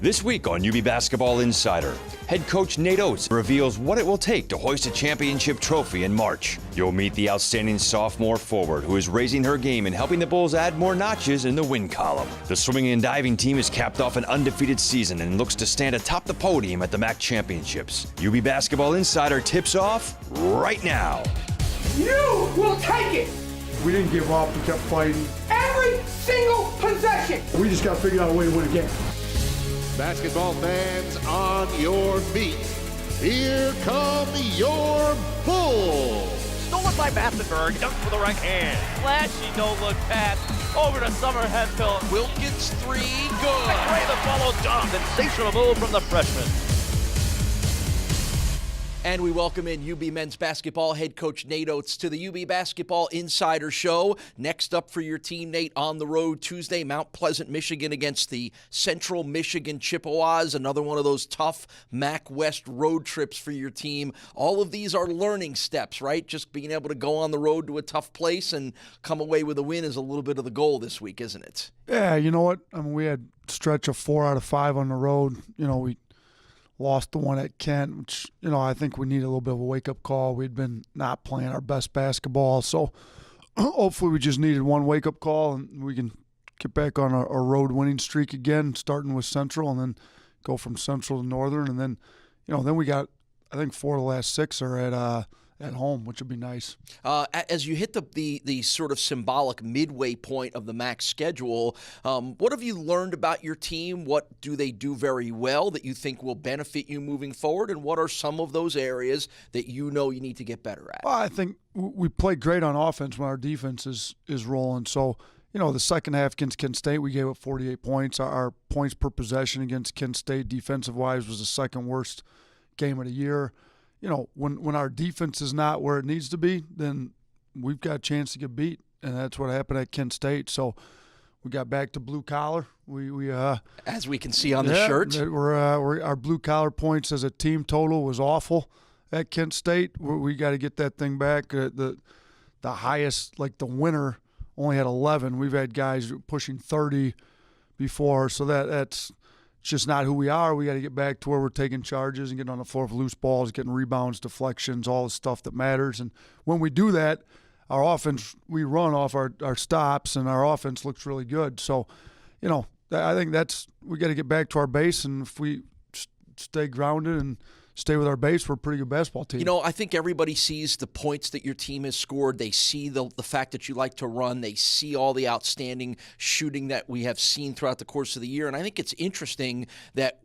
This week on UB Basketball Insider, head coach Nate Oates reveals what it will take to hoist a championship trophy in March. You'll meet the outstanding sophomore forward who is raising her game and helping the Bulls add more notches in the win column. The swimming and diving team has capped off an undefeated season and looks to stand atop the podium at the MAC Championships. UB Basketball Insider tips off right now. You will take it! We didn't give up, we kept fighting. Every single possession! We just got to figure out a way to win a game. Basketball fans, on your feet. Here come your Bulls. Stolen by Bathenberg, dunked for the right hand. Flashy no-look pass over to Summer Hemphill. Wilkins three, good. Ray the follow dunk. Sensational move from the freshman. And we welcome in UB men's basketball head coach Nate Oates to the UB Basketball Insider Show. Next up for your team, Nate, on the road Tuesday, Mount Pleasant, Michigan against the Central Michigan Chippewas. Another one of those tough MAC West road trips for your team. All of these are learning steps, right? Just being able to go on the road to a tough place and come away with a win is a little bit of the goal this week, isn't it? Yeah, you know what? I mean, we had a stretch of 4 out of 5 on the road. You know, we lost the one at Kent, which, you know, I think we need a little bit of a wake-up call. We'd been not playing our best basketball, so hopefully we just needed one wake-up call and we can get back on a road winning streak again, starting with Central and then go from Central to Northern. And then, you know, then we got, I think 4 of the last 6 are at home, which would be nice. As you hit the sort of symbolic midway point of the MAC schedule, what have you learned about your team? What do they do very well that you think will benefit you moving forward? And what are some of those areas that you know you need to get better at? Well, I think we play great on offense when our defense is rolling. So, you know, the second half against Kent State, we gave up 48 points. Our points per possession against Kent State defensive-wise was the second worst game of the year. You know, when our defense is not where it needs to be, then we've got a chance to get beat, and that's what happened at Kent State. So we got back to blue collar. We as we can see on the shirt, our blue collar points as a team total was awful at Kent State. We got to get that thing back. The highest, like the winner, only had 11. We've had guys pushing 30 before, so that's just not who we are. We got to get back to where we're taking charges and getting on the floor for loose balls, getting rebounds, deflections, all the stuff that matters. And when we do that, our offense, we run off our stops, and our offense looks really good. So, you know, I think we got to get back to our base, and if we stay grounded and stay with our base, we're a pretty good basketball team. You know, I think everybody sees the points that your team has scored. They see the fact that you like to run. They see all the outstanding shooting that we have seen throughout the course of the year. And I think it's interesting that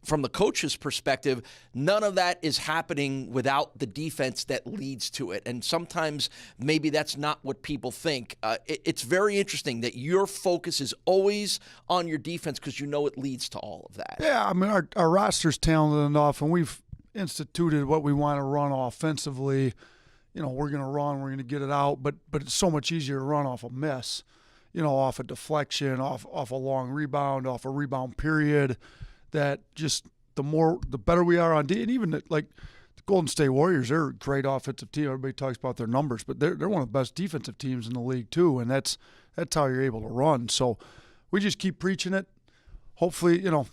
from the coach's perspective, none of that is happening without the defense that leads to it. And sometimes maybe that's not what people think. It's very interesting that your focus is always on your defense because you know it leads to all of that. Yeah, I mean, our roster's talented enough, and we've instituted what we want to run offensively. You know, we're going to run, we're going to get it out, but it's so much easier to run off a miss, you know, off a deflection, off a long rebound, off a rebound period, that just the better we are on D. And even like the Golden State Warriors, they're a great offensive team. Everybody talks about their numbers, but they're one of the best defensive teams in the league too, and that's how you're able to run. So we just keep preaching it. Hopefully, you know,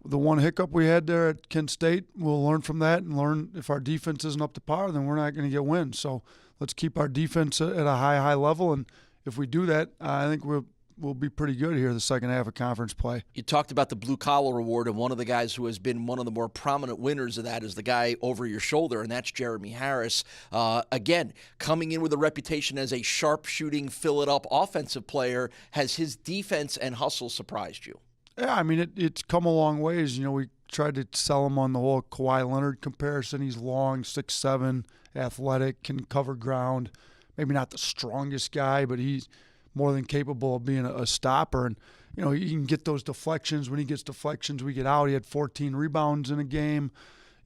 the one hiccup we had there at Kent State, we'll learn from that and learn if our defense isn't up to par, then we're not going to get wins. So let's keep our defense at a high level, and if we do that, I think we'll be pretty good here the second half of conference play. You talked about the Blue Collar Award, and one of the guys who has been one of the more prominent winners of that is the guy over your shoulder, and that's Jeremy Harris. Again, coming in with a reputation as a sharp-shooting, fill-it-up offensive player, has his defense and hustle surprised you? Yeah, I mean, it's come a long ways. You know, we tried to sell him on the whole Kawhi Leonard comparison. He's long, 6'7", athletic, can cover ground. Maybe not the strongest guy, but he's more than capable of being a stopper. And, you know, he can get those deflections. When he gets deflections, we get out. He had 14 rebounds in a game.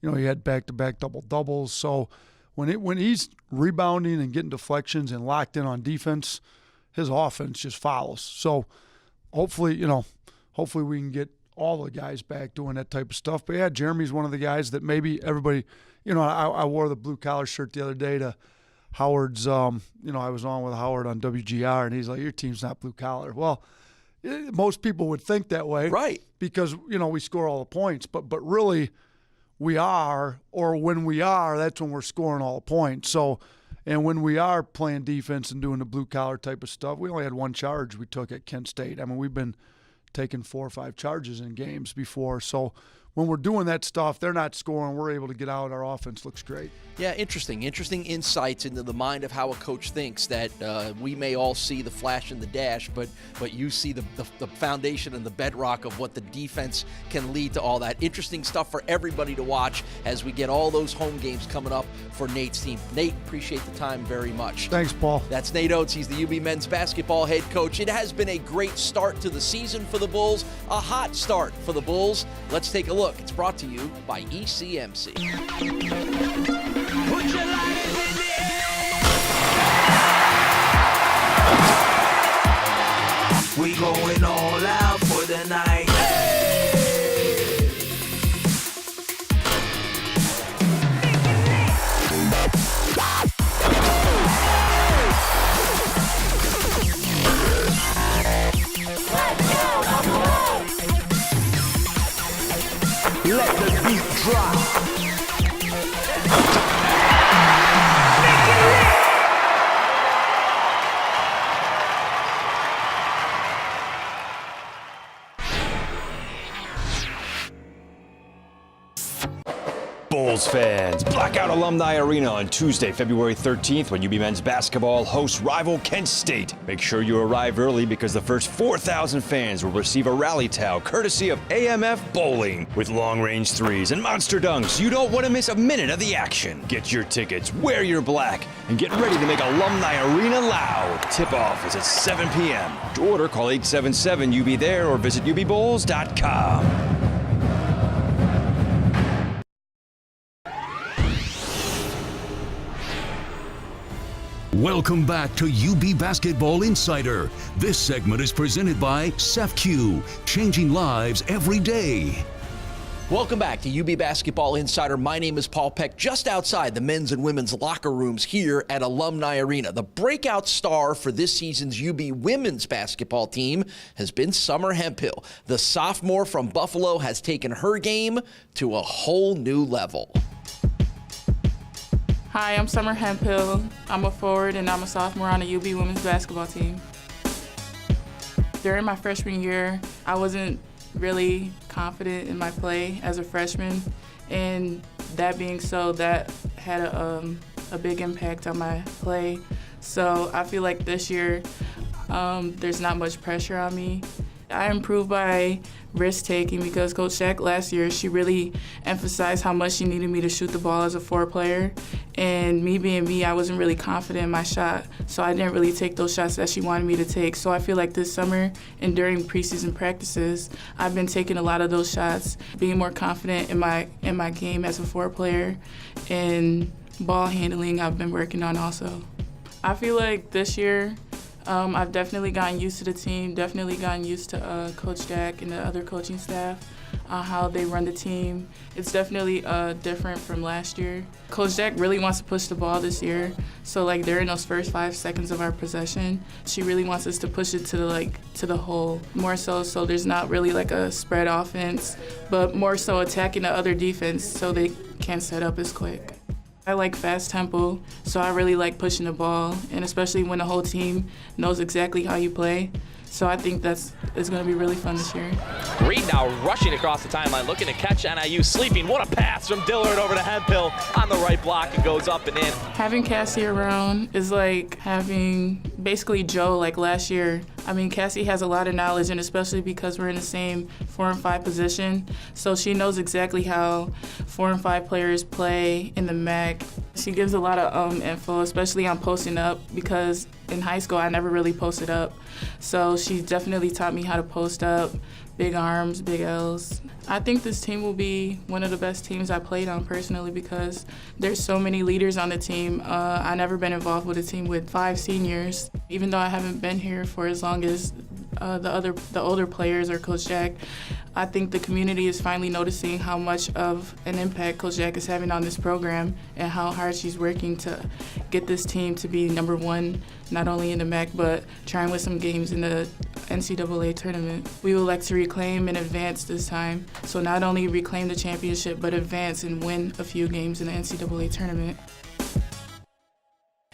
You know, he had back-to-back double-doubles. So when he's rebounding and getting deflections and locked in on defense, his offense just follows. So hopefully we can get all the guys back doing that type of stuff. But, yeah, Jeremy's one of the guys that maybe everybody – you know, I wore the blue-collar shirt the other day to Howard's I was on with Howard on WGR, and he's like, your team's not blue-collar. Well, Most people would think that way. Right. Because, we score all the points. But really, we are, or when we are, that's when we're scoring all the points. So, and when we are playing defense and doing the blue-collar type of stuff, we only had one charge we took at Kent State. I mean, we've been taking 4 or 5 charges in games before. So when we're doing that stuff, they're not scoring. We're able to get out. Our offense looks great. Yeah, interesting insights into the mind of how a coach thinks, that we may all see the flash and the dash, but you see the foundation and the bedrock of what the defense can lead to all that. Interesting stuff for everybody to watch as we get all those home games coming up for Nate's team. Nate, appreciate the time very much. Thanks, Paul. That's Nate Oates. He's the UB men's basketball head coach. It has been a great start to the season for the Bulls, a hot start for the Bulls. Let's take a look. It's brought to you by ECMC. Put your lighters in the air. We going all out for the night. Let the beat drop. Bulls fans, Blackout Alumni Arena on Tuesday, February 13th when UB men's basketball hosts rival Kent State. Make sure you arrive early because the first 4,000 fans will receive a rally towel courtesy of AMF Bowling with long-range threes and monster dunks. You don't want to miss a minute of the action. Get your tickets, wear your black, and get ready to make Alumni Arena loud. Tip-off is at 7 p.m. To order, call 877-UB there or visit UBBulls.com. Welcome back to UB Basketball Insider. This segment is presented by CEFQ, changing lives every day. Welcome back to UB Basketball Insider. My name is Paul Peck, just outside the men's and women's locker rooms here at Alumni Arena. The breakout star for this season's UB women's basketball team has been Summer Hemphill. The sophomore from Buffalo has taken her game to a whole new level. Hi, I'm Summer Hemphill. I'm a forward and I'm a sophomore on the UB women's basketball team. During my freshman year, I wasn't really confident in my play as a freshman, and that being so, that had a big impact on my play. So I feel like this year, there's not much pressure on me. I improved by risk-taking because Coach Jack last year, she really emphasized how much she needed me to shoot the ball as a forward player. And me being me, I wasn't really confident in my shot, so I didn't really take those shots that she wanted me to take. So I feel like this summer and during preseason practices, I've been taking a lot of those shots, being more confident in my game as a forward player, and ball handling I've been working on also. I feel like this year, I've definitely gotten used to the team, definitely gotten used to Coach Jack and the other coaching staff, how they run the team. It's definitely different from last year. Coach Jack really wants to push the ball this year, so like during those first 5 seconds of our possession, she really wants us to push it to the hole, more so there's not really like a spread offense, but more so attacking the other defense so they can't set up as quick. I like fast tempo, so I really like pushing the ball, and especially when the whole team knows exactly how you play. So I think it's going to be really fun this year. Reed now rushing across the timeline, looking to catch NIU sleeping. What a pass from Dillard over to Hemphill on the right block and goes up and in. Having Cassie around is like having basically Joe like last year. I mean, Cassie has a lot of knowledge, and especially because we're in the same 4 and 5 position, so she knows exactly how 4 and 5 players play in the MAC. She gives a lot of info, especially on posting up, because in high school I never really posted up. So she definitely taught me how to post up, big arms, big L's. I think this team will be one of the best teams I played on personally because there's so many leaders on the team. I've never been involved with a team with 5 seniors. Even though I haven't been here for as long as the older players or Coach Jack, I think the community is finally noticing how much of an impact Coach Jack is having on this program and how hard she's working to get this team to be #1, not only in the MAC, but trying with some games in the NCAA tournament. We would like to reclaim and advance this time. So not only reclaim the championship, but advance and win a few games in the NCAA tournament.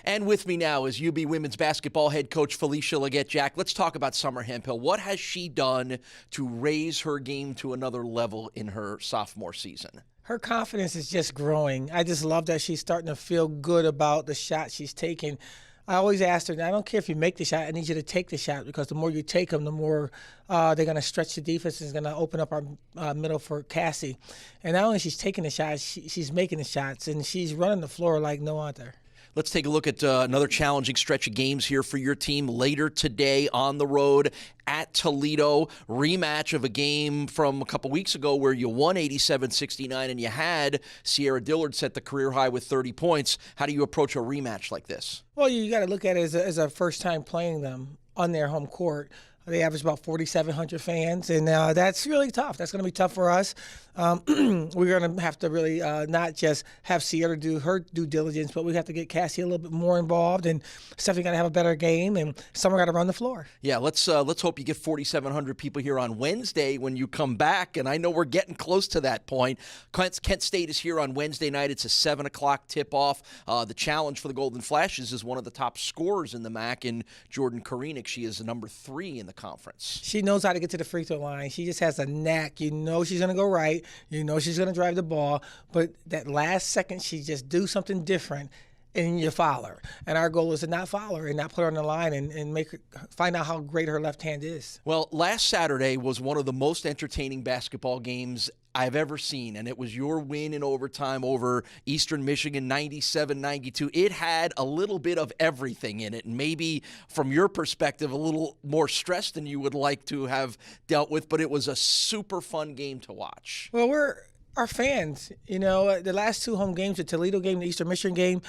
And with me now is UB women's basketball head coach Felicia Leggett-Jack. Let's talk about Summer Hemphill. What has she done to raise her game to another level in her sophomore season? Her confidence is just growing. I just love that she's starting to feel good about the shot she's taking. I always asked her, I don't care if you make the shot, I need you to take the shot, because the more you take them, the more they're going to stretch the defense. It's going to open up our middle for Cassie. And not only she's taking the shots, she's making the shots, and she's running the floor like no other. Let's take a look at another challenging stretch of games here for your team later today on the road at Toledo. Rematch of a game from a couple weeks ago where you won 87-69 and you had Sierra Dillard set the career high with 30 points. How do you approach a rematch like this? Well, you got to look at it as a first time playing them on their home court. They average about 4,700 fans, and that's really tough. That's going to be tough for us. We're going to have to really not just have Sierra do her due diligence, but we have to get Cassie a little bit more involved, and Stephanie got to have a better game, and Summer got to run the floor. Yeah, let's hope you get 4,700 people here on Wednesday when you come back, and I know we're getting close to that point. Kent State is here on Wednesday night. It's a 7 o'clock tip-off. The challenge for the Golden Flashes is one of the top scorers in the MAC in Jordan Korenik. She is number 3 in the conference. She knows how to get to the free throw line. She just has a knack. You know she's going to go right. You know she's going to drive the ball. But that last second, she just do something different, and you foul her. And our goal is to not foul her and not put her on the line and make her find out how great her left hand is. Well, last Saturday was one of the most entertaining basketball games I've ever seen, and it was your win in overtime over Eastern Michigan, 97-92. It had a little bit of everything in it, and maybe from your perspective, a little more stress than you would like to have dealt with, but it was a super fun game to watch. Well, we're our fans. You know, the last 2 home games, the Toledo game, the Eastern Michigan game,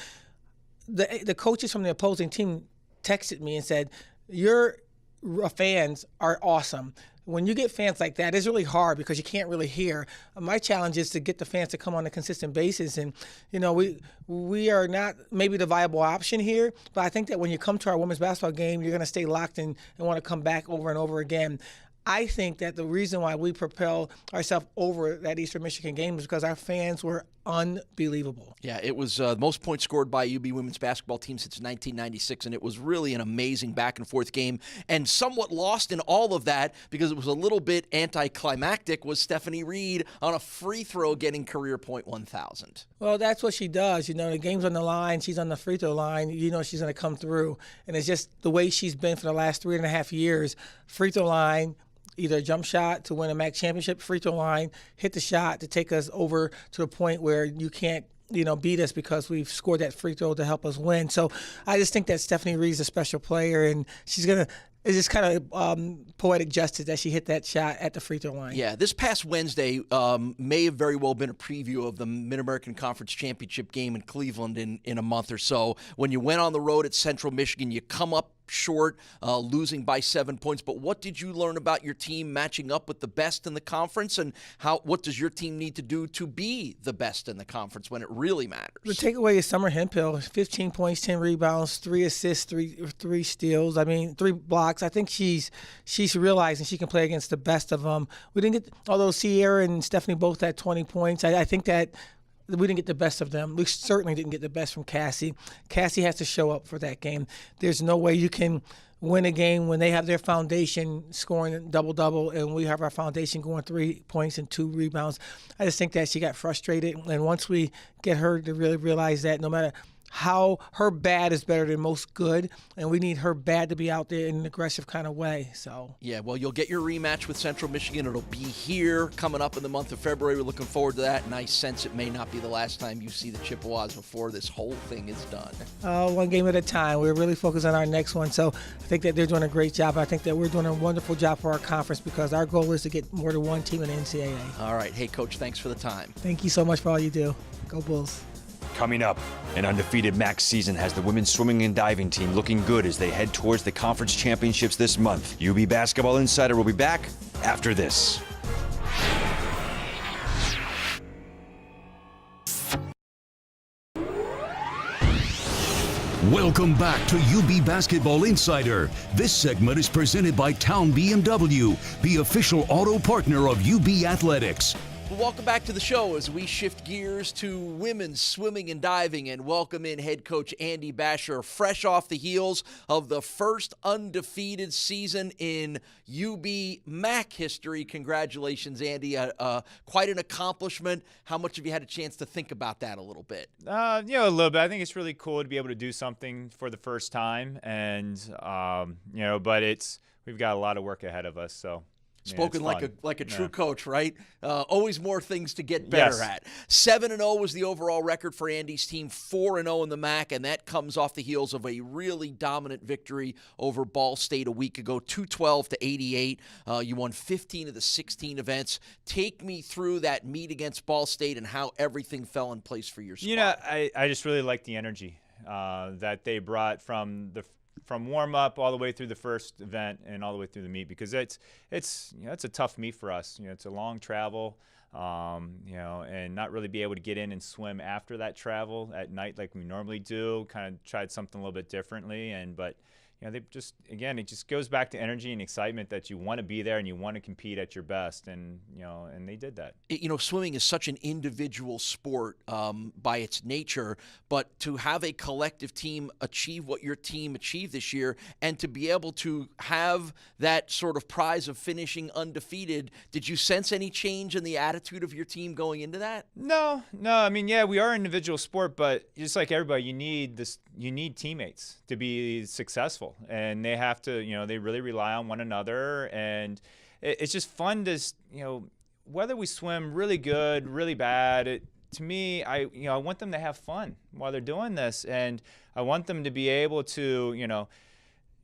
the coaches from the opposing team texted me and said, your fans are awesome. When you get fans like that, it's really hard because you can't really hear. My challenge is to get the fans to come on a consistent basis. And, you know, we are not maybe the viable option here, but I think that when you come to our women's basketball game, you're going to stay locked in and want to come back over and over again. I think that the reason why we propel ourselves over that Eastern Michigan game is because our fans were unbelievable. Yeah, it was the most points scored by UB women's basketball team since 1996, and it was really an amazing back-and-forth game. And somewhat lost in all of that, because it was a little bit anticlimactic, was Stephanie Reed on a free throw getting career point 1,000. Well, that's what she does. You know, the game's on the line. She's on the free throw line. You know she's going to come through. And it's just the way she's been for the last 3.5 years. Free throw line, either a jump shot to win a MAC championship, free throw line, hit the shot to take us over to the point where you can't, you know, beat us because we've scored that free throw to help us win. So I just think that Stephanie Reed's a special player, and she's going to – it's just kind of poetic justice that she hit that shot at the free throw line. Yeah, this past Wednesday may have very well been a preview of the Mid-American Conference Championship game in Cleveland in a month or so. When you went on the road at Central Michigan, you come up short, losing by 7 points. But what did you learn about your team matching up with the best in the conference, and what does your team need to do to be the best in the conference when it really matters? The takeaway is Summer Hemphill, 15 points, 10 rebounds, 3 assists, 3 steals. 3 blocks. I think she's realizing she can play against the best of them. We didn't get, although Sierra and Stephanie both had 20 points, I think that we didn't get the best of them. We certainly didn't get the best from Cassie. Cassie has to show up for that game. There's no way you can win a game when they have their foundation scoring double-double and we have our foundation going 3 points and 2 rebounds. I just think that she got frustrated. And once we get her to really realize that no matter how her bad is better than most good, and we need her bad to be out there in an aggressive kind of way. So yeah, well, you'll get your rematch with Central Michigan. It'll be here coming up in the month of February. We're looking forward to that, and I sense it may not be the last time you see the Chippewas before this whole thing is done. One game at a time. We're really focused on our next one, so I think that they're doing a great job. I think that we're doing a wonderful job for our conference because our goal is to get more than one team in the NCAA. All right. Hey, Coach, thanks for the time. Thank you so much for all you do. Go Bulls. Coming up, an undefeated MAC season has the women's swimming and diving team looking good as they head towards the conference championships this month. UB Basketball Insider will be back after this. Welcome back to UB Basketball Insider. This segment is presented by Town BMW, the official auto partner of UB Athletics. Welcome back to the show as we shift gears to women's swimming and diving and welcome in head coach Andy Basher, fresh off the heels of the first undefeated season in UB MAC history. Congratulations, Andy. Quite an accomplishment. How much have you had a chance to think about that a little bit? A little bit. I think it's really cool to be able to do something for the first time, and but we've got a lot of work ahead of us. So. Spoken like a true coach, right? Always more things to get better at. 7-0 was the overall record for Andy's team, 4-0 in the MAC, and that comes off the heels of a really dominant victory over Ball State a week ago, 212-88. You won 15 of the 16 events. Take me through that meet against Ball State and how everything fell in place for your squad. I just really like the energy that they brought from warm up all the way through the first event and all the way through the meet, because it's a tough meet for us. It's a long travel, and not really be able to get in and swim after that travel at night like we normally do. Kind of tried something a little bit differently, but they just, again, it just goes back to energy and excitement that you want to be there and you want to compete at your best, and they did that. Swimming is such an individual sport by its nature, but to have a collective team achieve what your team achieved this year and to be able to have that sort of prize of finishing undefeated, did you sense any change in the attitude of your team going into that? No. I mean, we are an individual sport, but just like everybody, you need teammates to be successful. And they have to, they really rely on one another. And it's just fun to, whether we swim really good, really bad, to me, I want them to have fun while they're doing this. And I want them to be able to,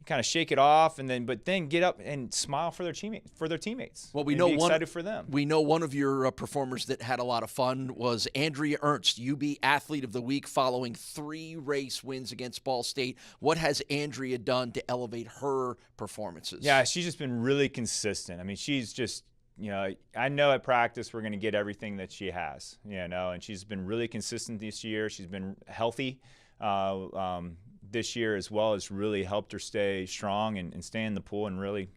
kind of shake it off but then get up and smile for their teammates. Well, be excited for them. We know one of your performers that had a lot of fun was Andrea Ernst, UB Athlete of the Week, following 3 race wins against Ball State. What has Andrea done to elevate her performances? Yeah, she's just been really consistent. I mean, she's just, I know at practice we're going to get everything that she has, and she's been really consistent this year. She's been healthy. This year as well has really helped her stay strong and stay in the pool, and really,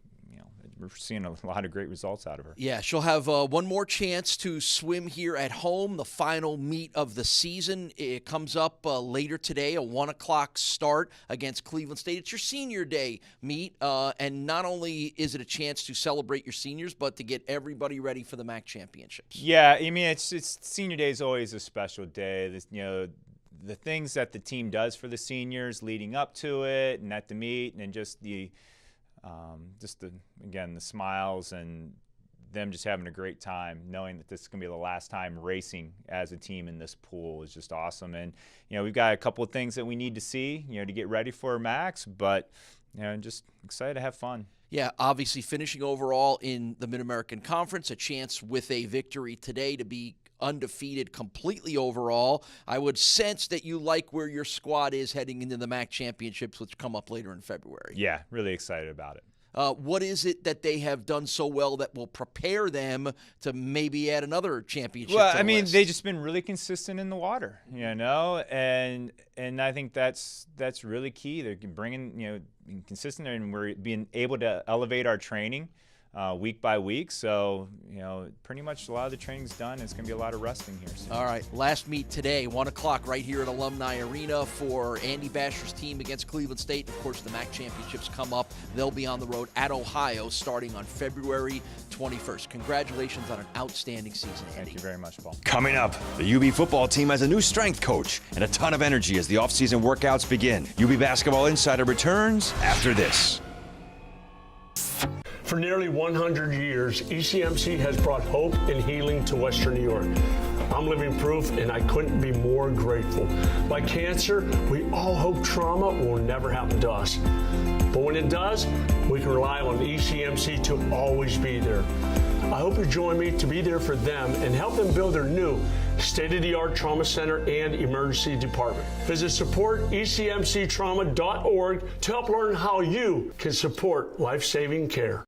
we're seeing a lot of great results out of her. Yeah, she'll have one more chance to swim here at home, the final meet of the season. It comes up later today, a 1 o'clock start against Cleveland State. It's your senior day meet, and not only is it a chance to celebrate your seniors, but to get everybody ready for the MAC championships. Yeah, I mean, it's senior day is always a special day. The things that the team does for the seniors leading up to it and at the meet, and just the smiles and them just having a great time, knowing that this is going to be the last time racing as a team in this pool is just awesome. And we've got a couple of things that we need to see, to get ready for Max, but just excited to have fun. Yeah, obviously finishing overall in the Mid-American Conference, a chance with a victory today to be undefeated completely overall. I would sense that you like where your squad is heading into the MAC championships, which come up later in February. Yeah, really excited about it. What is it that they have done so well that will prepare them to maybe add another championship? Well, I mean, they've just been really consistent in the water, and I think that's really key. They're bringing, consistent, and we're being able to elevate our training week by week. So, pretty much a lot of the training's done. It's going to be a lot of resting here soon. All right, last meet today, 1 o'clock right here at Alumni Arena for Andy Basher's team against Cleveland State. Of course, the MAC championships come up. They'll be on the road at Ohio starting on February 21st. Congratulations on an outstanding season, Andy. Thank you very much, Paul. Coming up, the UB football team has a new strength coach and a ton of energy as the offseason workouts begin. UB Basketball Insider returns after this. For nearly 100 years, ECMC has brought hope and healing to Western New York. I'm living proof, and I couldn't be more grateful. Like cancer, we all hope trauma will never happen to us. But when it does, we can rely on ECMC to always be there. I hope you join me to be there for them and help them build their new state-of-the-art trauma center and emergency department. Visit supportecmctrauma.org to help learn how you can support life-saving care.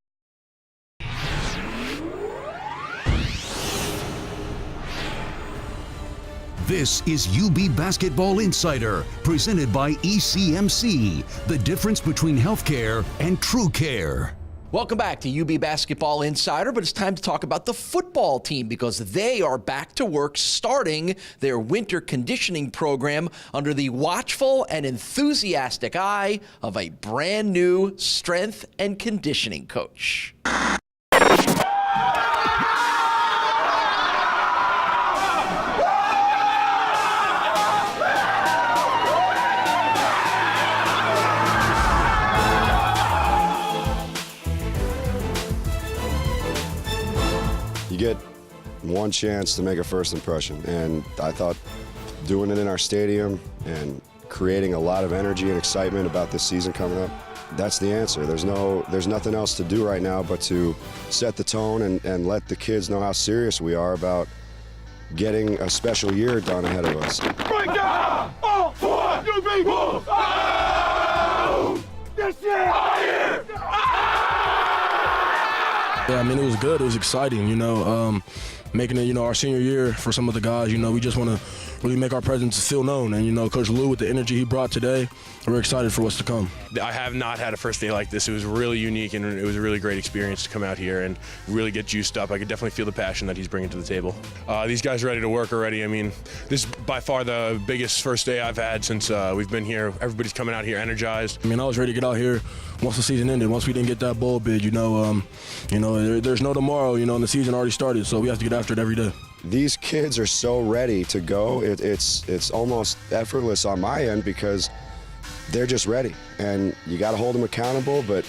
This is UB Basketball Insider, presented by ECMC, the difference between healthcare and true care. Welcome back to UB Basketball Insider, but it's time to talk about the football team because they are back to work starting their winter conditioning program under the watchful and enthusiastic eye of a brand new strength and conditioning coach. You get one chance to make a first impression, and I thought doing it in our stadium and creating a lot of energy and excitement about this season coming up, that's the answer. There's nothing else to do right now but to set the tone and let the kids know how serious we are about getting a special year done ahead of us. Break down all for you people! Oh! This year! Yeah, I mean, it was good. It was exciting, making it, our senior year for some of the guys. We just want to really make our presence feel known. And, Coach Lou, with the energy he brought today, we're excited for what's to come. I have not had a first day like this. It was really unique, and it was a really great experience to come out here and really get juiced up. I could definitely feel the passion that he's bringing to the table. These guys are ready to work already. I mean, this is by far the biggest first day I've had since we've been here. Everybody's coming out here energized. I mean, I was ready to get out here once the season ended. Once we didn't get that bowl bid, there's no tomorrow, and the season already started, so we have to get after it every day. These kids are so ready to go. It's almost effortless on my end because they're just ready, and you got to hold them accountable. But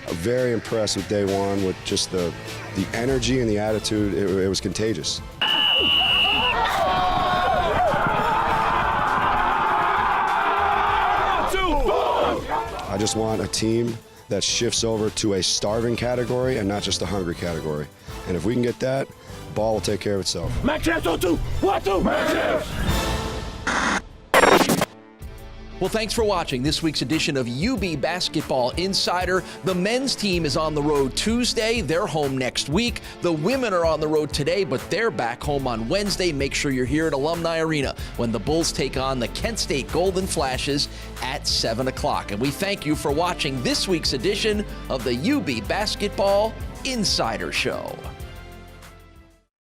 I'm very impressed with day one with just the energy and the attitude. It was contagious. I just want a team that shifts over to a starving category and not just a hungry category. And if we can get that, ball will take care of itself. Max Champs on 2! 1, 2! Max Champs! Well, thanks for watching this week's edition of UB Basketball Insider. The men's team is on the road Tuesday. They're home next week. The women are on the road today, but they're back home on Wednesday. Make sure you're here at Alumni Arena when the Bulls take on the Kent State Golden Flashes at 7 o'clock. And we thank you for watching this week's edition of the UB Basketball Insider Show.